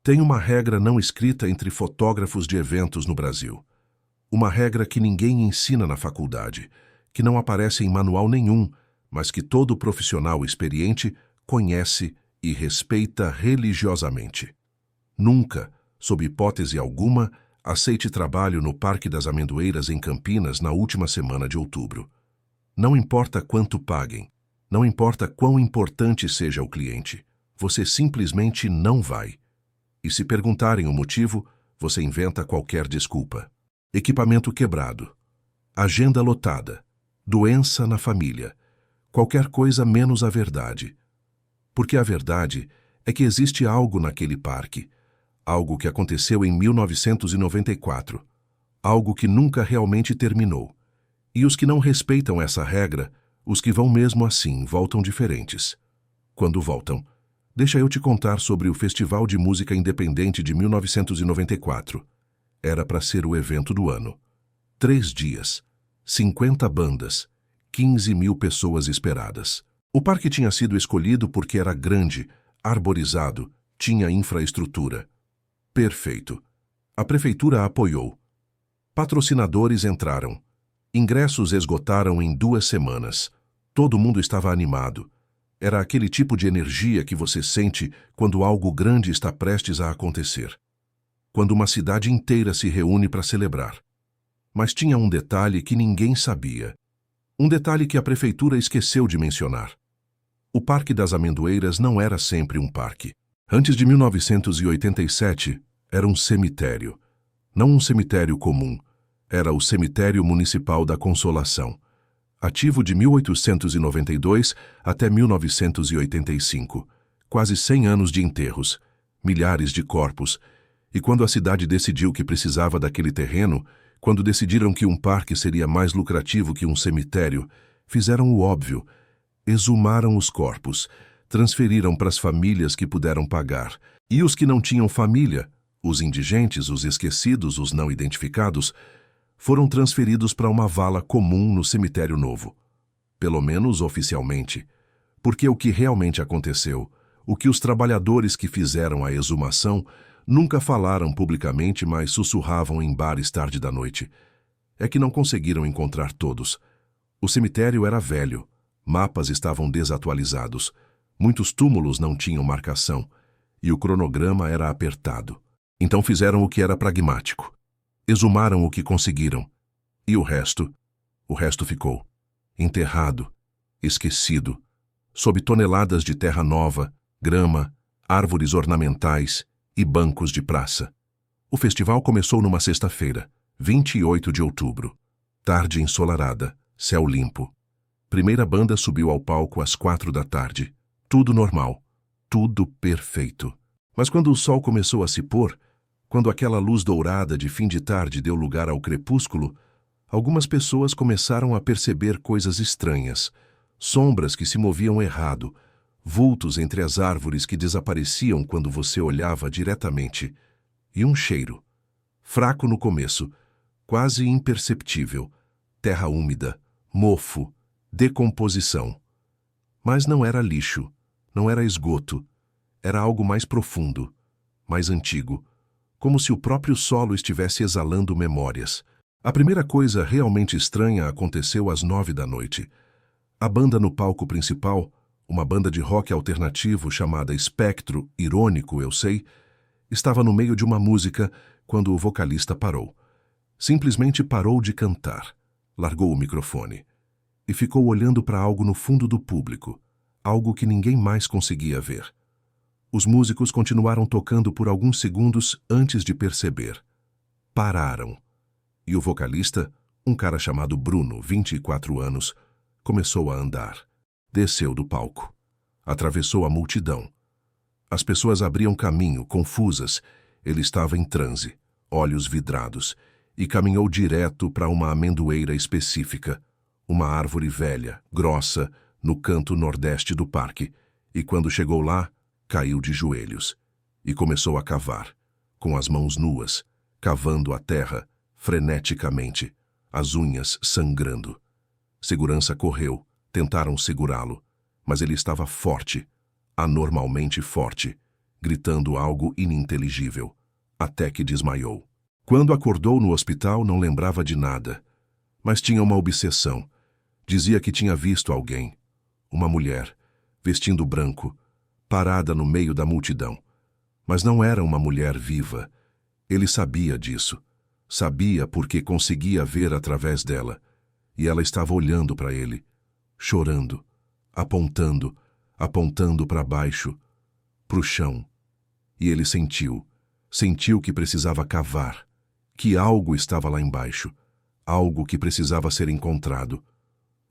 Tem uma regra não escrita entre fotógrafos de eventos no Brasil. Uma regra que ninguém ensina na faculdade, que não aparece em manual nenhum, mas que todo profissional experiente conhece e respeita religiosamente. Nunca, sob hipótese alguma, aceite trabalho no Parque das Amendoeiras em Campinas na última semana de outubro. Não importa quanto paguem, não importa quão importante seja o cliente, você simplesmente não vai. E se perguntarem o motivo, você inventa qualquer desculpa. Equipamento quebrado, agenda lotada, doença na família, qualquer coisa menos a verdade. Porque a verdade é que existe algo naquele parque, algo que aconteceu em 1994, algo que nunca realmente terminou. E os que não respeitam essa regra, os que vão mesmo assim, voltam diferentes. Quando voltam, deixa eu te contar sobre o Festival de Música Independente de 1994. Era para ser o evento do ano. 3 dias, 50 bandas, 15 mil pessoas esperadas. O parque tinha sido escolhido porque era grande, arborizado, tinha infraestrutura. Perfeito. A prefeitura apoiou. Patrocinadores entraram. Ingressos esgotaram em 2 semanas. Todo mundo estava animado. Era aquele tipo de energia que você sente quando algo grande está prestes a acontecer. Quando uma cidade inteira se reúne para celebrar. Mas tinha um detalhe que ninguém sabia. Um detalhe que a prefeitura esqueceu de mencionar. O Parque das Amendoeiras não era sempre um parque. Antes de 1987, era um cemitério. Não um cemitério comum. Era o Cemitério Municipal da Consolação. Ativo de 1892 até 1985. Quase 100 anos de enterros, milhares de corpos. E quando a cidade decidiu que precisava daquele terreno, quando decidiram que um parque seria mais lucrativo que um cemitério, fizeram o óbvio. Exumaram os corpos, transferiram para as famílias que puderam pagar. E os que não tinham família, os indigentes, os esquecidos, os não identificados, foram transferidos para uma vala comum no cemitério novo. Pelo menos oficialmente. Porque o que realmente aconteceu, o que os trabalhadores que fizeram a exumação nunca falaram publicamente, mas sussurravam em bares tarde da noite, é que não conseguiram encontrar todos. O cemitério era velho, mapas estavam desatualizados, muitos túmulos não tinham marcação, e o cronograma era apertado. Então fizeram o que era pragmático. Exumaram o que conseguiram. E o resto ficou. Enterrado, esquecido, sob toneladas de terra nova, grama, árvores ornamentais e bancos de praça. O festival começou numa sexta-feira, 28 de outubro. Tarde ensolarada, céu limpo. Primeira banda subiu ao palco às 4 da tarde. Tudo normal, tudo perfeito. Mas quando o sol começou a se pôr, quando aquela luz dourada de fim de tarde deu lugar ao crepúsculo, algumas pessoas começaram a perceber coisas estranhas, sombras que se moviam errado, vultos entre as árvores que desapareciam quando você olhava diretamente, e um cheiro, fraco no começo, quase imperceptível, terra úmida, mofo, decomposição. Mas não era lixo, não era esgoto, era algo mais profundo, mais antigo, como se o próprio solo estivesse exalando memórias. A primeira coisa realmente estranha aconteceu às 9 da noite. A banda no palco principal, uma banda de rock alternativo chamada Espectro, irônico, eu sei, estava no meio de uma música quando o vocalista parou. Simplesmente parou de cantar, largou o microfone e ficou olhando para algo no fundo do público, algo que ninguém mais conseguia ver. Os músicos continuaram tocando por alguns segundos antes de perceber. Pararam. E o vocalista, um cara chamado Bruno, 24 anos, começou a andar. Desceu do palco. Atravessou a multidão. As pessoas abriam caminho, confusas. Ele estava em transe, olhos vidrados, e caminhou direto para uma amendoeira específica, uma árvore velha, grossa, no canto nordeste do parque, e quando chegou lá, caiu de joelhos e começou a cavar, com as mãos nuas, cavando a terra, freneticamente, as unhas sangrando. Segurança correu, tentaram segurá-lo, mas ele estava forte, anormalmente forte, gritando algo ininteligível, até que desmaiou. Quando acordou no hospital, não lembrava de nada, mas tinha uma obsessão. Dizia que tinha visto alguém, uma mulher, vestindo branco, parada no meio da multidão. Mas não era uma mulher viva. Ele sabia disso. Sabia porque conseguia ver através dela. E ela estava olhando para ele, chorando, apontando para baixo, para o chão. E ele sentiu que precisava cavar, que algo estava lá embaixo, algo que precisava ser encontrado.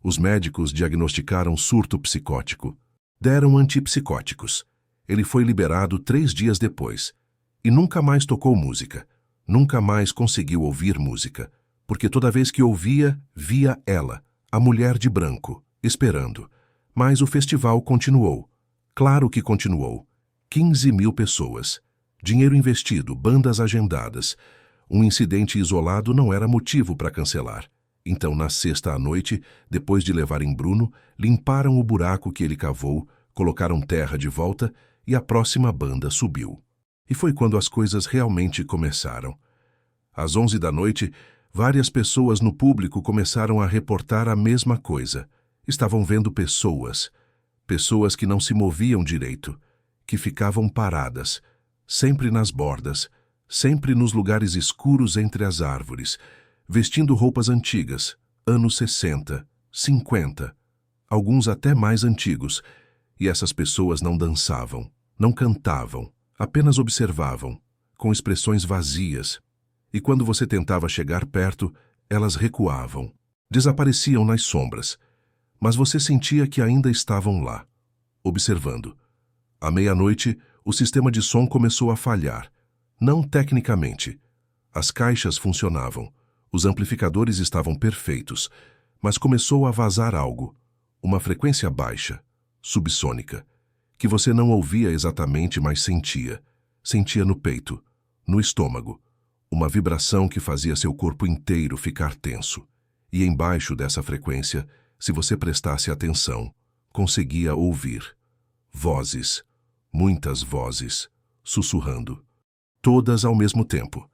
Os médicos diagnosticaram surto psicótico. Deram antipsicóticos. Ele foi liberado 3 dias depois. E nunca mais tocou música. Nunca mais conseguiu ouvir música. Porque toda vez que ouvia, via ela, a mulher de branco, esperando. Mas o festival continuou. Claro que continuou. 15.000 pessoas. Dinheiro investido, bandas agendadas. Um incidente isolado não era motivo para cancelar. Então, na sexta à noite, depois de levarem Bruno, limparam o buraco que ele cavou, colocaram terra de volta e a próxima banda subiu. E foi quando as coisas realmente começaram. Às 11 da noite, várias pessoas no público começaram a reportar a mesma coisa. Estavam vendo pessoas que não se moviam direito, que ficavam paradas, sempre nas bordas, sempre nos lugares escuros entre as árvores, vestindo roupas antigas, anos 60, 50, alguns até mais antigos, e essas pessoas não dançavam, não cantavam, apenas observavam, com expressões vazias, e quando você tentava chegar perto, elas recuavam, desapareciam nas sombras, mas você sentia que ainda estavam lá, observando. À meia-noite, o sistema de som começou a falhar, não tecnicamente. As caixas funcionavam, os amplificadores estavam perfeitos, mas começou a vazar algo, uma frequência baixa, subsônica, que você não ouvia exatamente, mas sentia. Sentia no peito, no estômago, uma vibração que fazia seu corpo inteiro ficar tenso. E embaixo dessa frequência, se você prestasse atenção, conseguia ouvir vozes, muitas vozes, sussurrando, todas ao mesmo tempo,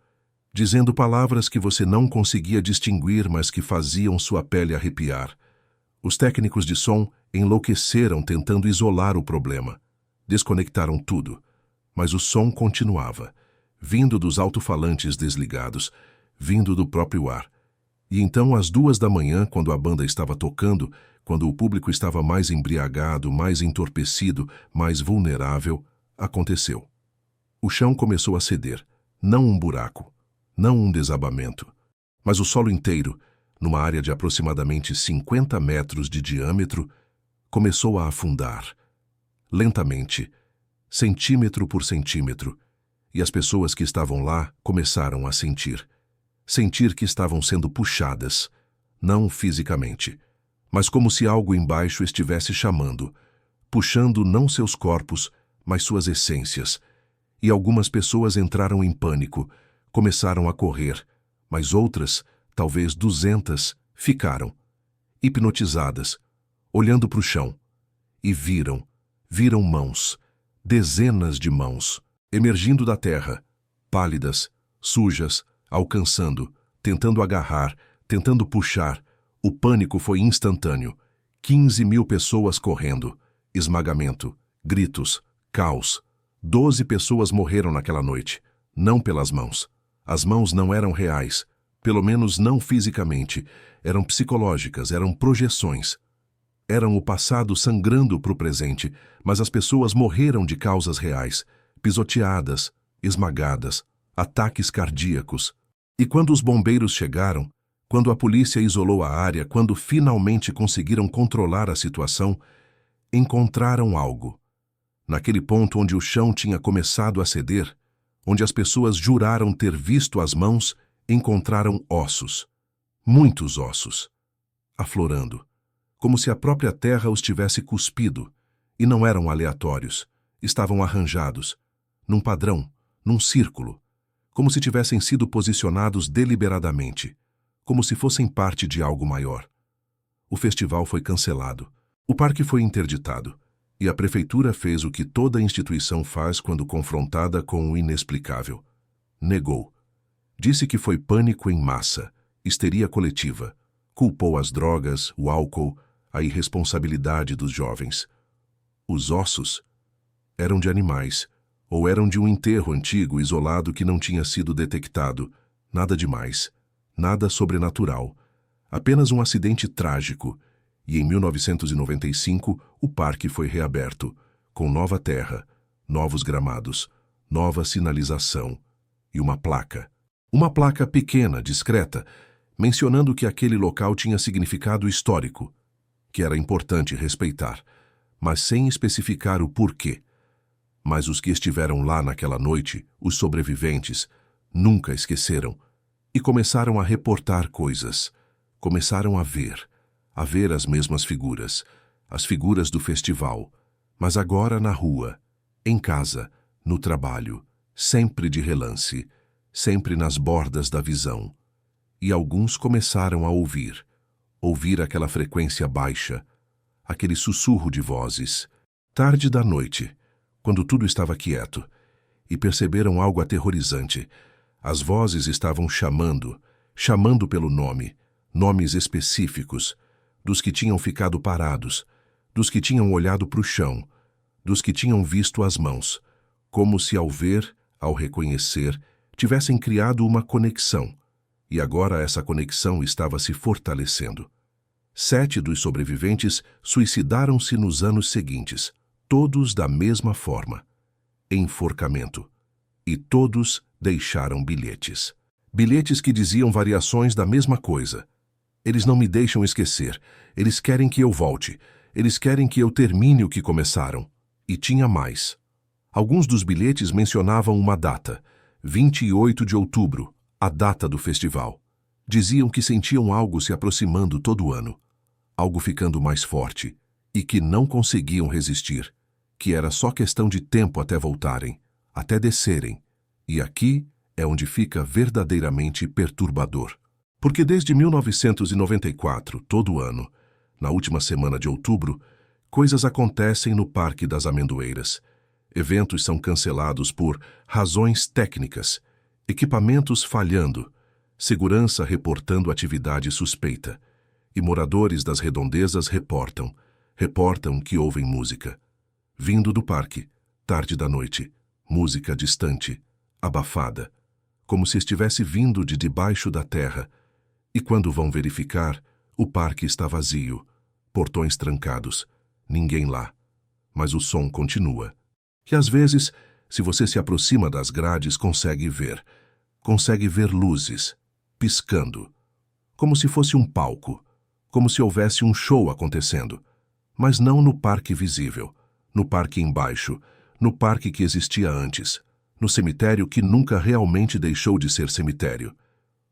dizendo palavras que você não conseguia distinguir, mas que faziam sua pele arrepiar. Os técnicos de som enlouqueceram tentando isolar o problema. Desconectaram tudo, mas o som continuava, vindo dos alto-falantes desligados, vindo do próprio ar. E então, às 2 da manhã, quando a banda estava tocando, quando o público estava mais embriagado, mais entorpecido, mais vulnerável, aconteceu. O chão começou a ceder, não um buraco, não um desabamento, mas o solo inteiro, numa área de aproximadamente 50 metros de diâmetro, começou a afundar, lentamente, centímetro por centímetro, e as pessoas que estavam lá começaram a sentir que estavam sendo puxadas, não fisicamente, mas como se algo embaixo estivesse chamando, puxando não seus corpos, mas suas essências, e algumas pessoas entraram em pânico, começaram a correr, mas outras, talvez 200, ficaram, hipnotizadas, olhando para o chão, e viram mãos, dezenas de mãos, emergindo da terra, pálidas, sujas, alcançando, tentando agarrar, tentando puxar. O pânico foi instantâneo. 15.000 pessoas correndo, esmagamento, gritos, caos. 12 pessoas morreram naquela noite, não pelas mãos. As mãos não eram reais, pelo menos não fisicamente, eram psicológicas, eram projeções. Eram o passado sangrando para o presente, mas as pessoas morreram de causas reais, pisoteadas, esmagadas, ataques cardíacos. E quando os bombeiros chegaram, quando a polícia isolou a área, quando finalmente conseguiram controlar a situação, encontraram algo. Naquele ponto onde o chão tinha começado a ceder, onde as pessoas juraram ter visto as mãos, encontraram ossos, muitos ossos, aflorando, como se a própria terra os tivesse cuspido, e não eram aleatórios, estavam arranjados, num padrão, num círculo, como se tivessem sido posicionados deliberadamente, como se fossem parte de algo maior. O festival foi cancelado, o parque foi interditado, E a prefeitura fez o que toda instituição faz quando confrontada com o inexplicável. Negou. Disse que foi pânico em massa, histeria coletiva. Culpou as drogas, o álcool, a irresponsabilidade dos jovens. Os ossos eram de animais, ou eram de um enterro antigo isolado que não tinha sido detectado. Nada demais, nada sobrenatural. Apenas um acidente trágico. E em 1995, o parque foi reaberto, com nova terra, novos gramados, nova sinalização e uma placa. Uma placa pequena, discreta, mencionando que aquele local tinha significado histórico, que era importante respeitar, mas sem especificar o porquê. Mas os que estiveram lá naquela noite, os sobreviventes, nunca esqueceram e começaram a reportar coisas. Começaram a ver as mesmas figuras, as figuras do festival, mas agora na rua, em casa, no trabalho, sempre de relance, sempre nas bordas da visão. E alguns começaram a ouvir aquela frequência baixa, aquele sussurro de vozes. Tarde da noite, quando tudo estava quieto, e perceberam algo aterrorizante. As vozes estavam chamando pelo nome, nomes específicos, dos que tinham ficado parados, dos que tinham olhado para o chão, dos que tinham visto as mãos, como se ao ver, ao reconhecer, tivessem criado uma conexão, e agora essa conexão estava se fortalecendo. 7 dos sobreviventes suicidaram-se nos anos seguintes, todos da mesma forma, enforcamento, e todos deixaram bilhetes. Bilhetes que diziam variações da mesma coisa. Eles não me deixam esquecer, eles querem que eu volte, eles querem que eu termine o que começaram. E tinha mais. Alguns dos bilhetes mencionavam uma data, 28 de outubro, a data do festival. Diziam que sentiam algo se aproximando todo ano, algo ficando mais forte, e que não conseguiam resistir, que era só questão de tempo até voltarem, até descerem. E aqui é onde fica verdadeiramente perturbador. Porque desde 1994, todo ano, na última semana de outubro, coisas acontecem no Parque das Amendoeiras. Eventos são cancelados por razões técnicas, equipamentos falhando, segurança reportando atividade suspeita, e moradores das redondezas reportam que ouvem música. Vindo do parque, tarde da noite, música distante, abafada, como se estivesse vindo de debaixo da terra. E quando vão verificar, o parque está vazio, portões trancados, ninguém lá. Mas o som continua. E às vezes, se você se aproxima das grades, consegue ver luzes, piscando, como se fosse um palco, como se houvesse um show acontecendo. Mas não no parque visível, no parque embaixo, no parque que existia antes, no cemitério que nunca realmente deixou de ser cemitério.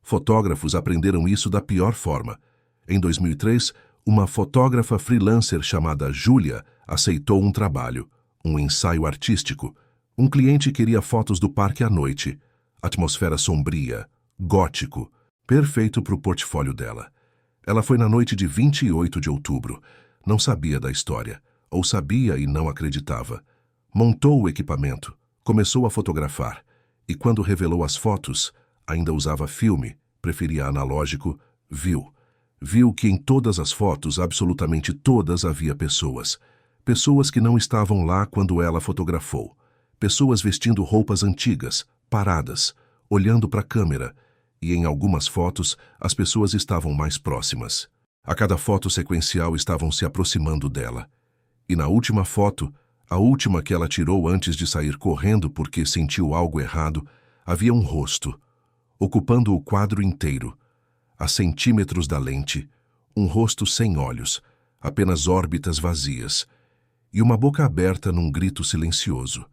Fotógrafos aprenderam isso da pior forma. Em 2003, uma fotógrafa freelancer chamada Júlia aceitou um trabalho, um ensaio artístico. Um cliente queria fotos do parque à noite. Atmosfera sombria, gótico, perfeito para o portfólio dela. Ela foi na noite de 28 de outubro. Não sabia da história, ou sabia e não acreditava. Montou o equipamento, começou a fotografar, e quando revelou as fotos, ainda usava filme, preferia analógico, viu que em todas as fotos, absolutamente todas, havia pessoas. Pessoas que não estavam lá quando ela fotografou. Pessoas vestindo roupas antigas, paradas, olhando para a câmera, e em algumas fotos as pessoas estavam mais próximas. A cada foto sequencial estavam se aproximando dela. E na última foto, a última que ela tirou antes de sair correndo porque sentiu algo errado, havia um rosto, ocupando o quadro inteiro, a centímetros da lente, um rosto sem olhos, apenas órbitas vazias, e uma boca aberta num grito silencioso.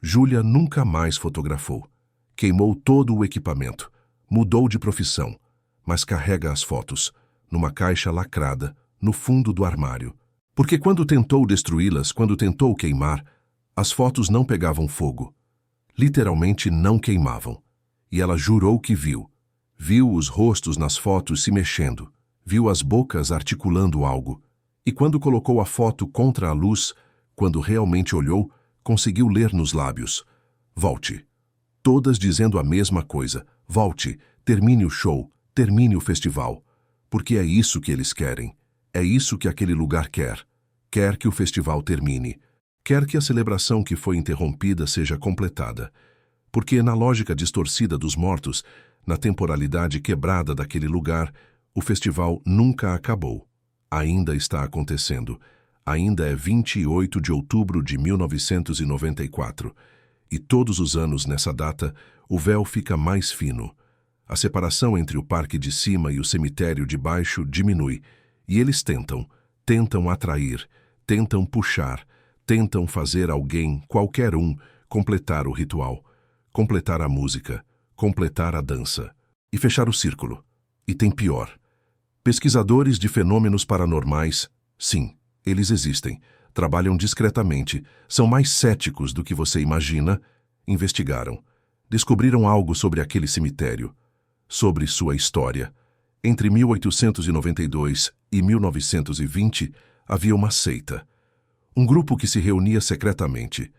Júlia nunca mais fotografou. Queimou todo o equipamento, mudou de profissão, mas carrega as fotos, numa caixa lacrada, no fundo do armário. Porque quando tentou destruí-las, quando tentou queimar, as fotos não pegavam fogo. Literalmente não queimavam. E ela jurou que viu. Viu os rostos nas fotos se mexendo. Viu as bocas articulando algo. E quando colocou a foto contra a luz, quando realmente olhou, conseguiu ler nos lábios: volte. Todas dizendo a mesma coisa: volte, termine o show, termine o festival. Porque é isso que eles querem. É isso que aquele lugar quer. Quer que o festival termine. Quer que a celebração que foi interrompida seja completada. Porque na lógica distorcida dos mortos, na temporalidade quebrada daquele lugar, o festival nunca acabou. Ainda está acontecendo. Ainda é 28 de outubro de 1994. E todos os anos, nessa data, o véu fica mais fino. A separação entre o parque de cima e o cemitério de baixo diminui. E eles tentam atrair, tentam puxar, tentam fazer alguém, qualquer um, completar o ritual, completar a música, completar a dança. E fechar o círculo. E tem pior. Pesquisadores de fenômenos paranormais, sim, eles existem, trabalham discretamente, são mais céticos do que você imagina, investigaram, descobriram algo sobre aquele cemitério, sobre sua história. Entre 1892 e 1920, havia uma seita. Um grupo que se reunia secretamente.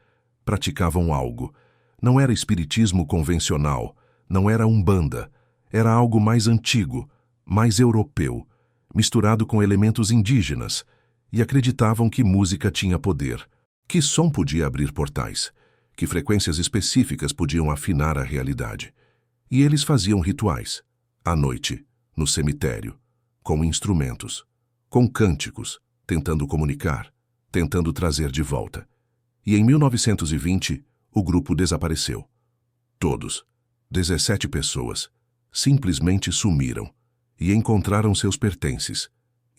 Praticavam algo. Não era espiritismo convencional, não era umbanda, era algo mais antigo, mais europeu, misturado com elementos indígenas, e acreditavam que música tinha poder, que som podia abrir portais, que frequências específicas podiam afinar a realidade. E eles faziam rituais, à noite, no cemitério, com instrumentos, com cânticos, tentando comunicar, tentando trazer de volta. E em 1920, o grupo desapareceu. Todos, 17 pessoas, simplesmente sumiram e encontraram seus pertences,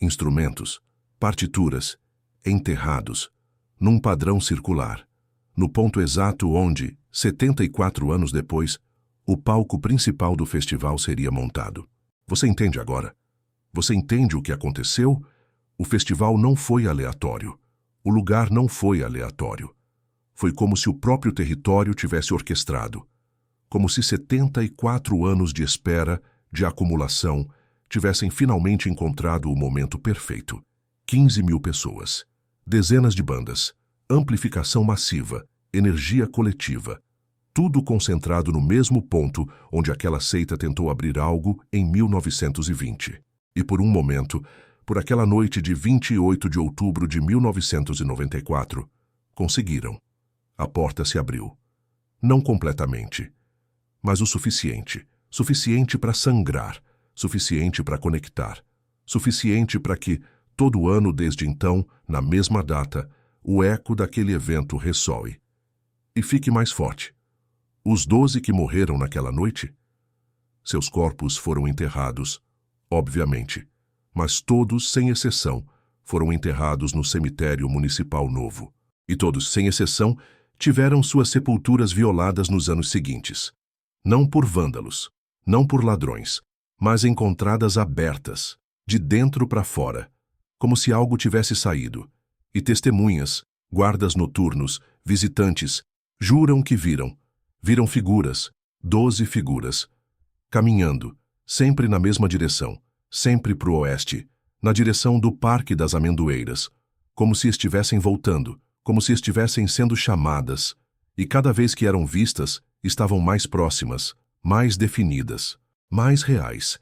instrumentos, partituras, enterrados, num padrão circular, no ponto exato onde, 74 anos depois, o palco principal do festival seria montado. Você entende agora? Você entende o que aconteceu? O festival não foi aleatório. O lugar não foi aleatório. Foi como se o próprio território tivesse orquestrado. Como se 74 anos de espera, de acumulação, tivessem finalmente encontrado o momento perfeito. 15 mil pessoas, dezenas de bandas, amplificação massiva, energia coletiva, tudo concentrado no mesmo ponto onde aquela seita tentou abrir algo em 1920. E por um momento, por aquela noite de 28 de outubro de 1994, conseguiram. A porta se abriu. Não completamente, mas o suficiente. Suficiente para sangrar, suficiente para conectar, suficiente para que, todo ano desde então, na mesma data, o eco daquele evento ressoe. E fique mais forte. Os 12 que morreram naquela noite? Seus corpos foram enterrados, obviamente, mas todos, sem exceção, foram enterrados no cemitério municipal novo. E todos, sem exceção, tiveram suas sepulturas violadas nos anos seguintes. Não por vândalos, não por ladrões, mas encontradas abertas, de dentro para fora, como se algo tivesse saído. E testemunhas, guardas noturnos, visitantes, juram que viram figuras, 12 figuras, caminhando, sempre na mesma direção, sempre para o oeste, na direção do Parque das Amendoeiras, como se estivessem voltando, como se estivessem sendo chamadas, e cada vez que eram vistas, estavam mais próximas, mais definidas, mais reais.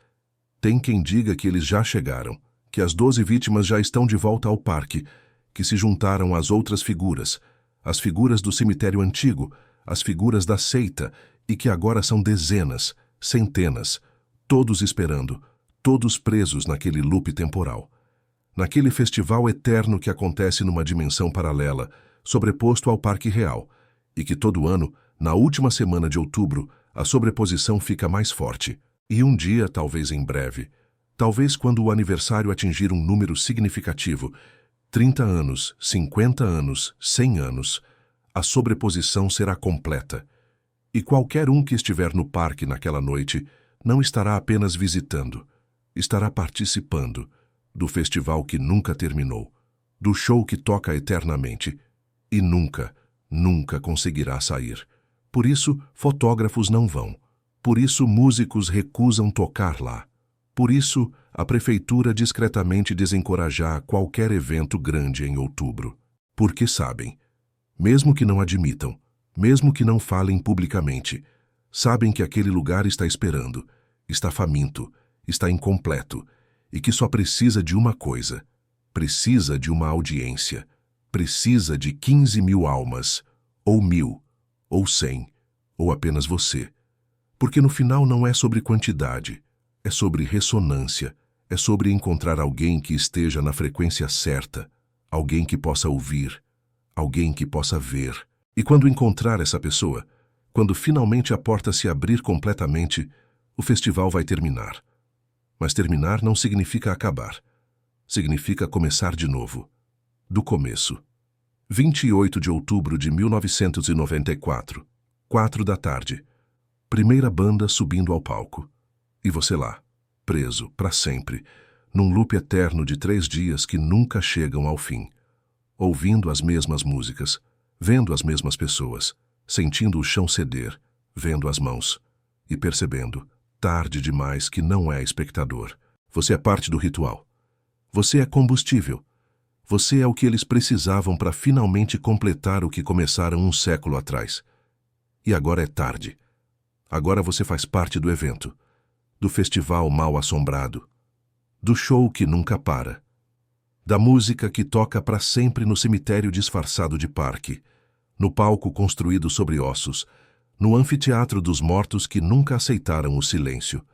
Tem quem diga que eles já chegaram, que as 12 vítimas já estão de volta ao parque, que se juntaram às outras figuras, as figuras do cemitério antigo, as figuras da seita, e que agora são dezenas, centenas, todos esperando, todos presos naquele loop temporal. Naquele festival eterno que acontece numa dimensão paralela, sobreposto ao Parque Real, e que todo ano, na última semana de outubro, a sobreposição fica mais forte. E um dia, talvez em breve, talvez quando o aniversário atingir um número significativo, 30 anos, 50 anos, 100 anos, a sobreposição será completa. E qualquer um que estiver no parque naquela noite não estará apenas visitando, estará participando do festival que nunca terminou, do show que toca eternamente e nunca, nunca conseguirá sair. Por isso, fotógrafos não vão. Por isso, músicos recusam tocar lá. Por isso, a prefeitura discretamente desencorajar qualquer evento grande em outubro. Porque sabem, mesmo que não admitam, mesmo que não falem publicamente, sabem que aquele lugar está esperando, está faminto, está incompleto, e que só precisa de uma coisa: precisa de uma audiência, precisa de 15.000 almas, ou 1.000, ou 100, ou apenas você. Porque no final não é sobre quantidade, é sobre ressonância, é sobre encontrar alguém que esteja na frequência certa, alguém que possa ouvir, alguém que possa ver. E quando encontrar essa pessoa, quando finalmente a porta se abrir completamente, o festival vai terminar. Mas terminar não significa acabar. Significa começar de novo. Do começo. 28 de outubro de 1994, 4 da tarde. Primeira banda subindo ao palco. E você lá, preso, para sempre, num loop eterno de 3 dias que nunca chegam ao fim. Ouvindo as mesmas músicas, vendo as mesmas pessoas, sentindo o chão ceder, vendo as mãos e percebendo, tarde demais, que não é espectador. Você é parte do ritual. Você é combustível. Você é o que eles precisavam para finalmente completar o que começaram um século atrás. E agora é tarde. Agora você faz parte do evento, do festival mal-assombrado, do show que nunca para, da música que toca para sempre no cemitério disfarçado de parque, no palco construído sobre ossos, no anfiteatro dos mortos que nunca aceitaram o silêncio.